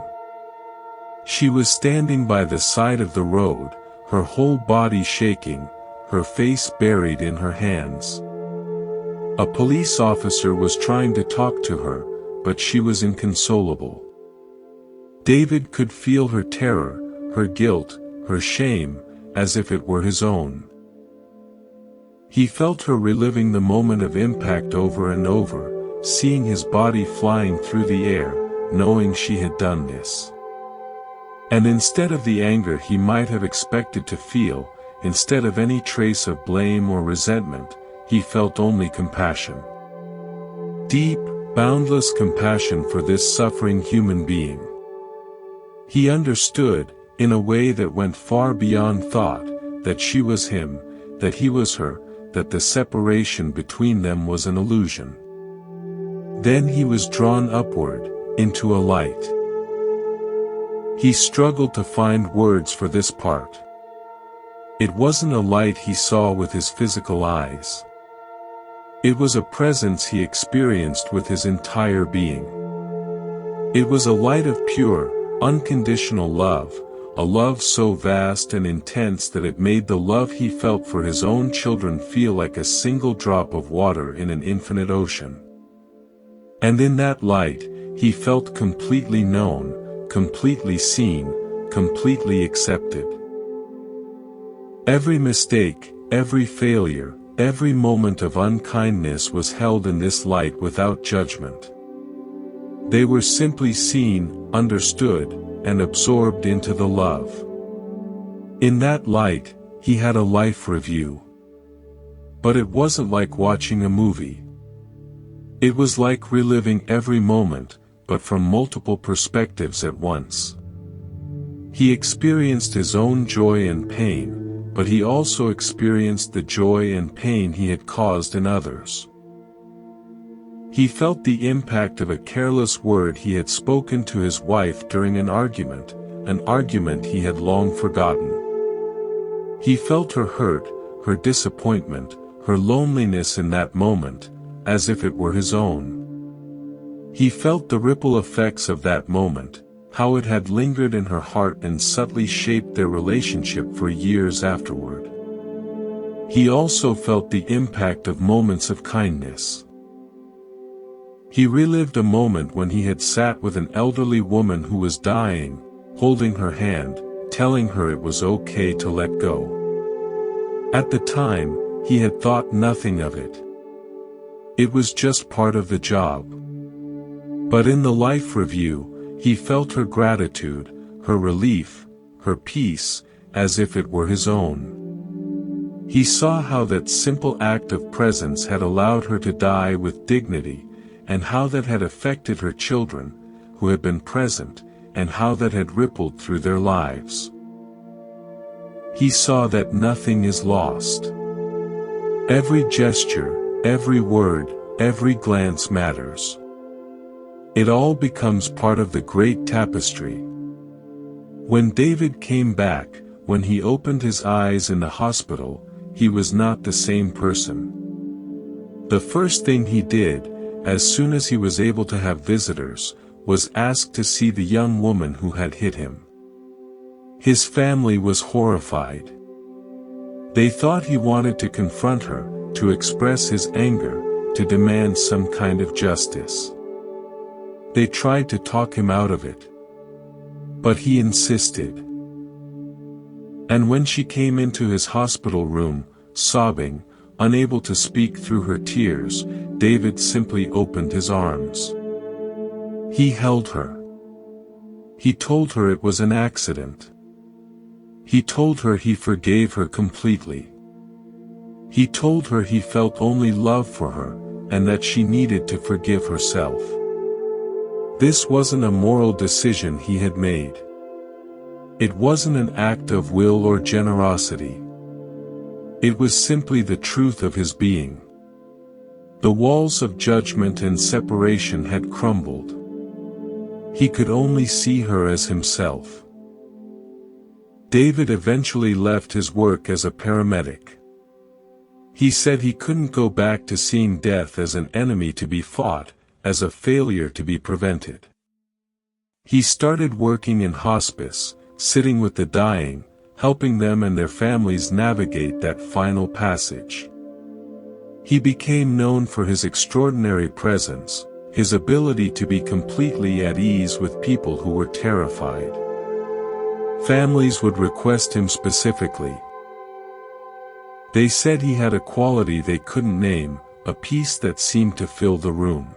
She was standing by the side of the road, her whole body shaking, her face buried in her hands. A police officer was trying to talk to her, but she was inconsolable. David could feel her terror, her guilt, her shame, as if it were his own. He felt her reliving the moment of impact over and over, seeing his body flying through the air, knowing she had done this. And instead of the anger he might have expected to feel, instead of any trace of blame or resentment, he felt only compassion. Deep, boundless compassion for this suffering human being. He understood, in a way that went far beyond thought, that she was him, that he was her, that the separation between them was an illusion. Then he was drawn upward, into a light. He struggled to find words for this part. It wasn't a light he saw with his physical eyes. It was a presence he experienced with his entire being. It was a light of pure, unconditional love, a love so vast and intense that it made the love he felt for his own children feel like a single drop of water in an infinite ocean. And in that light, he felt completely known, completely seen, completely accepted. Every mistake, every failure, every moment of unkindness was held in this light without judgment. They were simply seen, understood, and absorbed into the love. In that light, he had a life review. But it wasn't like watching a movie. It was like reliving every moment, but from multiple perspectives at once. He experienced his own joy and pain, but he also experienced the joy and pain he had caused in others. He felt the impact of a careless word he had spoken to his wife during an argument he had long forgotten. He felt her hurt, her disappointment, her loneliness in that moment, as if it were his own. He felt the ripple effects of that moment, how it had lingered in her heart and subtly shaped their relationship for years afterward. He also felt the impact of moments of kindness. He relived a moment when he had sat with an elderly woman who was dying, holding her hand, telling her it was okay to let go. At the time, he had thought nothing of it. It was just part of the job. But in the life review, he felt her gratitude, her relief, her peace, as if it were his own. He saw how that simple act of presence had allowed her to die with dignity, and how that had affected her children, who had been present, and how that had rippled through their lives. He saw that nothing is lost. Every gesture, every word, every glance matters. It all becomes part of the great tapestry. When David came back, when he opened his eyes in the hospital, he was not the same person. The first thing he did, as soon as he was able to have visitors, was ask to see the young woman who had hit him. His family was horrified. They thought he wanted to confront her, to express his anger, to demand some kind of justice. They tried to talk him out of it. But he insisted. And when she came into his hospital room, sobbing, unable to speak through her tears, David simply opened his arms. He held her. He told her it was an accident. He told her he forgave her completely. He told her he felt only love for her, and that she needed to forgive herself. This wasn't a moral decision he had made. It wasn't an act of will or generosity. It was simply the truth of his being. The walls of judgment and separation had crumbled. He could only see her as himself. David eventually left his work as a paramedic. He said he couldn't go back to seeing death as an enemy to be fought, as a failure to be prevented. He started working in hospice, sitting with the dying, helping them and their families navigate that final passage. He became known for his extraordinary presence, his ability to be completely at ease with people who were terrified. Families would request him specifically. They said he had a quality they couldn't name, a peace that seemed to fill the room.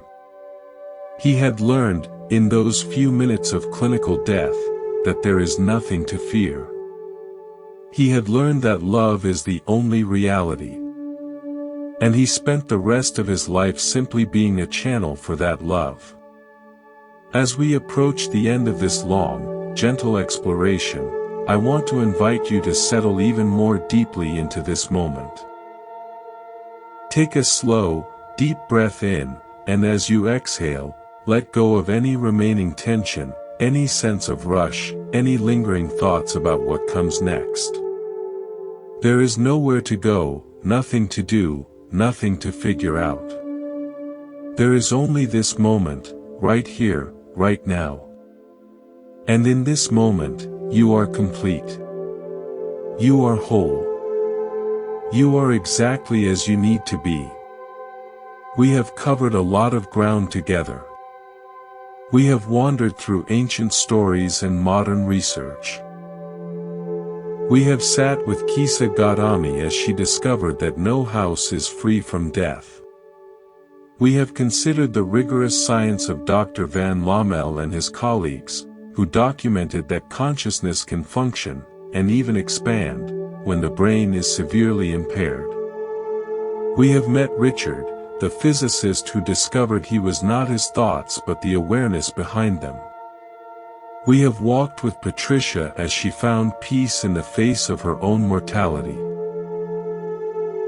He had learned, in those few minutes of clinical death, that there is nothing to fear. He had learned that love is the only reality. And he spent the rest of his life simply being a channel for that love. As we approach the end of this long, gentle exploration, I want to invite you to settle even more deeply into this moment. Take a slow, deep breath in, and as you exhale, let go of any remaining tension, any sense of rush, any lingering thoughts about what comes next. There is nowhere to go, nothing to do, nothing to figure out. There is only this moment, right here, right now. And in this moment, you are complete. You are whole. You are exactly as you need to be. We have covered a lot of ground together. We have wandered through ancient stories and modern research. We have sat with Kisa Gautami as she discovered that no house is free from death. We have considered the rigorous science of Dr. van Lommel and his colleagues, who documented that consciousness can function, and even expand, when the brain is severely impaired. We have met Richard, the physicist who discovered he was not his thoughts but the awareness behind them. We have walked with Patricia as she found peace in the face of her own mortality.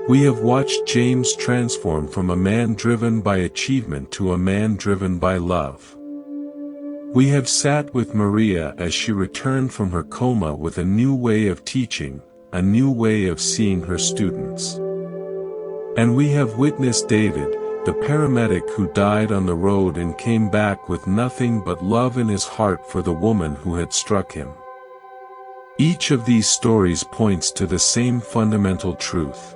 We have watched James transform from a man driven by achievement to a man driven by love. We have sat with Maria as she returned from her coma with a new way of teaching, a new way of seeing her students. And we have witnessed David, the paramedic who died on the road and came back with nothing but love in his heart for the woman who had struck him. Each of these stories points to the same fundamental truth.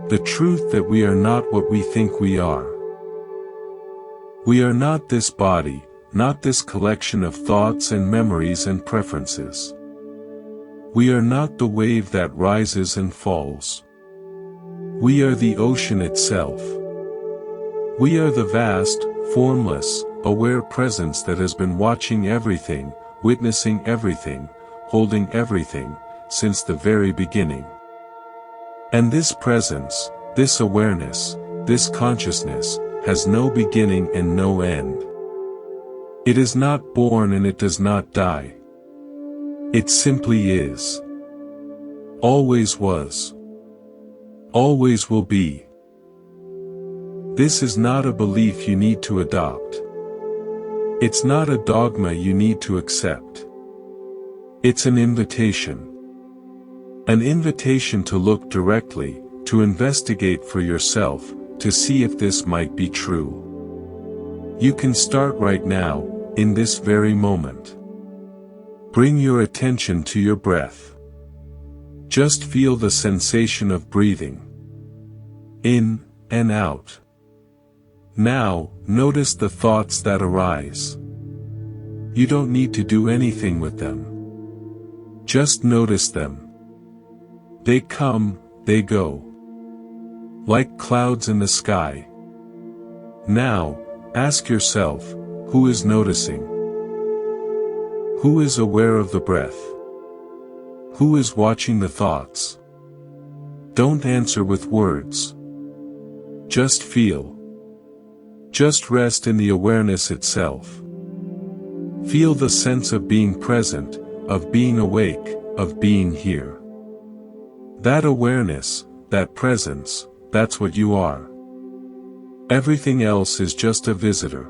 The truth that we are not what we think we are. We are not this body, not this collection of thoughts and memories and preferences. We are not the wave that rises and falls. We are the ocean itself. We are the vast, formless, aware presence that has been watching everything, witnessing everything, holding everything, since the very beginning. And this presence, this awareness, this consciousness, has no beginning and no end. It is not born and it does not die. It simply is. Always was. Always will be. This is not a belief you need to adopt. It's not a dogma you need to accept. It's an invitation. An invitation to look directly, to investigate for yourself, to see if this might be true. You can start right now, in this very moment. Bring your attention to your breath. Just feel the sensation of breathing. In and out. Now, notice the thoughts that arise. You don't need to do anything with them. Just notice them. They come, they go. Like clouds in the sky. Now, ask yourself, who is noticing? Who is aware of the breath? Who is watching the thoughts? Don't answer with words. Just feel. Just rest in the awareness itself. Feel the sense of being present, of being awake, of being here. That awareness, that presence, that's what you are. Everything else is just a visitor.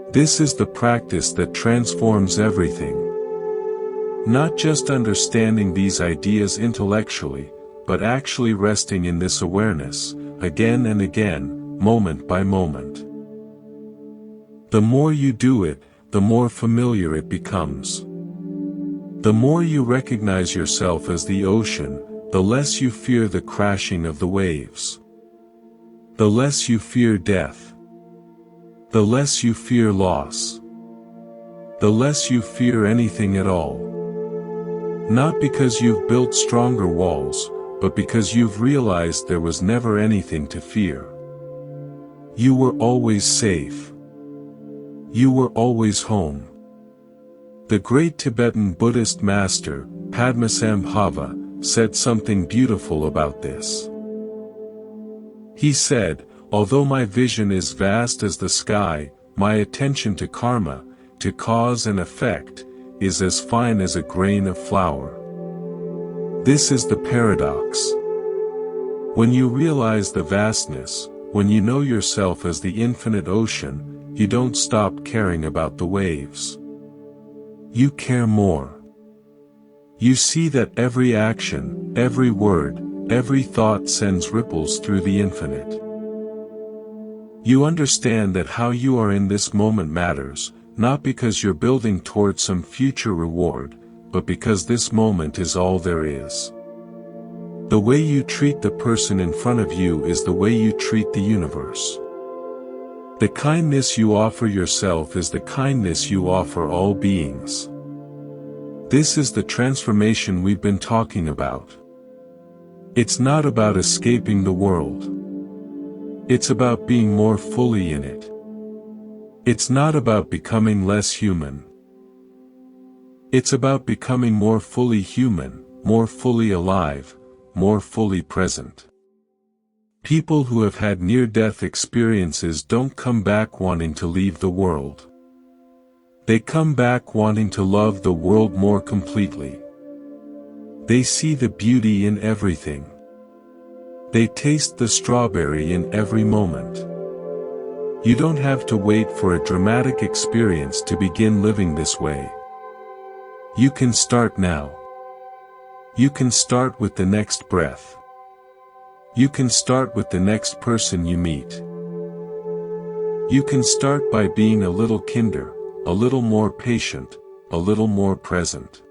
This is the practice that transforms everything. Not just understanding these ideas intellectually, but actually resting in this awareness, again and again, moment by moment. The more you do it, the more familiar it becomes. The more you recognize yourself as the ocean, the less you fear the crashing of the waves. The less you fear death. The less you fear loss. The less you fear anything at all. Not because you've built stronger walls, but because you've realized there was never anything to fear. You were always safe. You were always home. The great Tibetan Buddhist master, Padmasambhava, said something beautiful about this. He said, "Although my vision is vast as the sky, my attention to karma, to cause and effect, is as fine as a grain of flour." This is the paradox. When you realize the vastness, when you know yourself as the infinite ocean, you don't stop caring about the waves. You care more. You see that every action, every word, every thought sends ripples through the infinite. You understand that how you are in this moment matters, not because you're building towards some future reward, but because this moment is all there is. The way you treat the person in front of you is the way you treat the universe. The kindness you offer yourself is the kindness you offer all beings. This is the transformation we've been talking about. It's not about escaping the world. It's about being more fully in it. It's not about becoming less human. It's about becoming more fully human, more fully alive, more fully present. People who have had near-death experiences don't come back wanting to leave the world. They come back wanting to love the world more completely. They see the beauty in everything. They taste the strawberry in every moment. You don't have to wait for a dramatic experience to begin living this way. You can start now. You can start with the next breath. You can start with the next person you meet. You can start by being a little kinder, a little more patient, a little more present.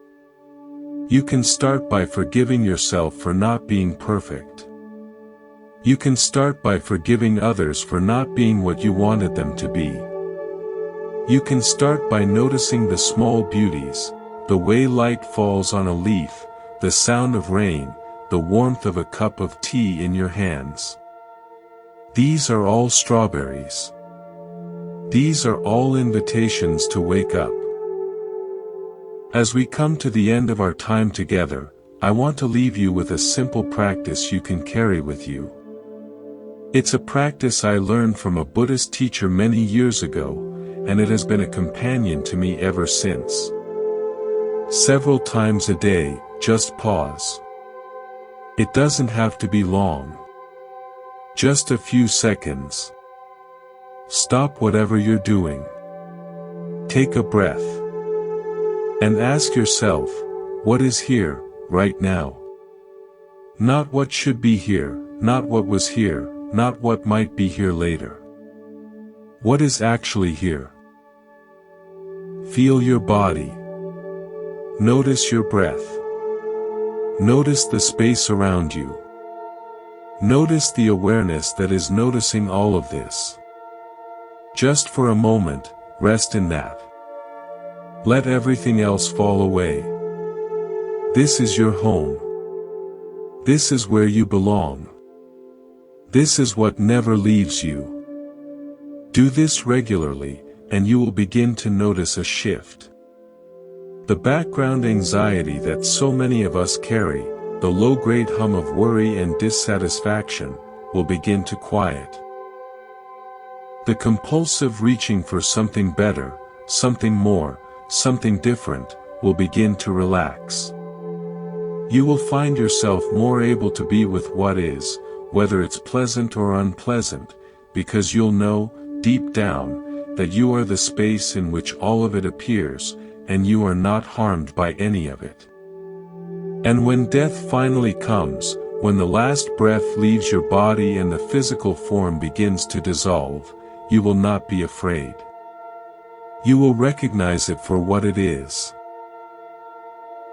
You can start by forgiving yourself for not being perfect. You can start by forgiving others for not being what you wanted them to be. You can start by noticing the small beauties, the way light falls on a leaf, the sound of rain, the warmth of a cup of tea in your hands. These are all strawberries. These are all invitations to wake up. As we come to the end of our time together, I want to leave you with a simple practice you can carry with you. It's a practice I learned from a Buddhist teacher many years ago, and it has been a companion to me ever since. Several times a day, just pause. It doesn't have to be long. Just a few seconds. Stop whatever you're doing. Take a breath. And ask yourself, what is here, right now? Not what should be here, not what was here, not what might be here later. What is actually here? Feel your body. Notice your breath. Notice the space around you. Notice the awareness that is noticing all of this. Just for a moment, rest in that. Let everything else fall away. This is your home. This is where you belong. This is what never leaves you. Do this regularly, and you will begin to notice a shift. The background anxiety that so many of us carry, the low-grade hum of worry and dissatisfaction, will begin to quiet. The compulsive reaching for something better, something more, something different, will begin to relax. You will find yourself more able to be with what is, whether it's pleasant or unpleasant, because you'll know, deep down, that you are the space in which all of it appears, and you are not harmed by any of it. And when death finally comes, when the last breath leaves your body and the physical form begins to dissolve, you will not be afraid. You will recognize it for what it is.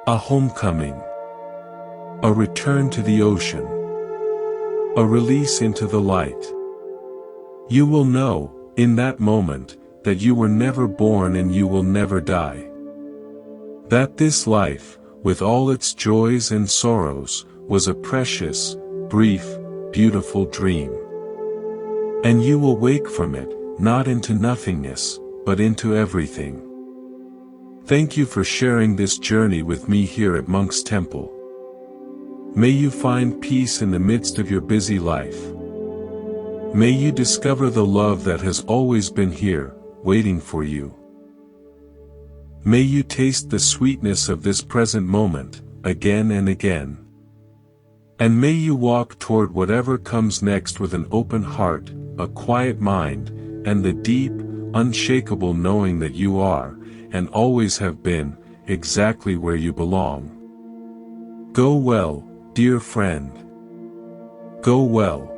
A homecoming. A return to the ocean. A release into the light. You will know, in that moment, that you were never born and you will never die. That this life, with all its joys and sorrows, was a precious, brief, beautiful dream. And you will wake from it, not into nothingness, but into everything. Thank you for sharing this journey with me here at Monk's Temple. May you find peace in the midst of your busy life. May you discover the love that has always been here, waiting for you. May you taste the sweetness of this present moment, again and again. And may you walk toward whatever comes next with an open heart, a quiet mind, and the deep, unshakable knowing that you are, and always have been, exactly where you belong. Go well, dear friend. Go well.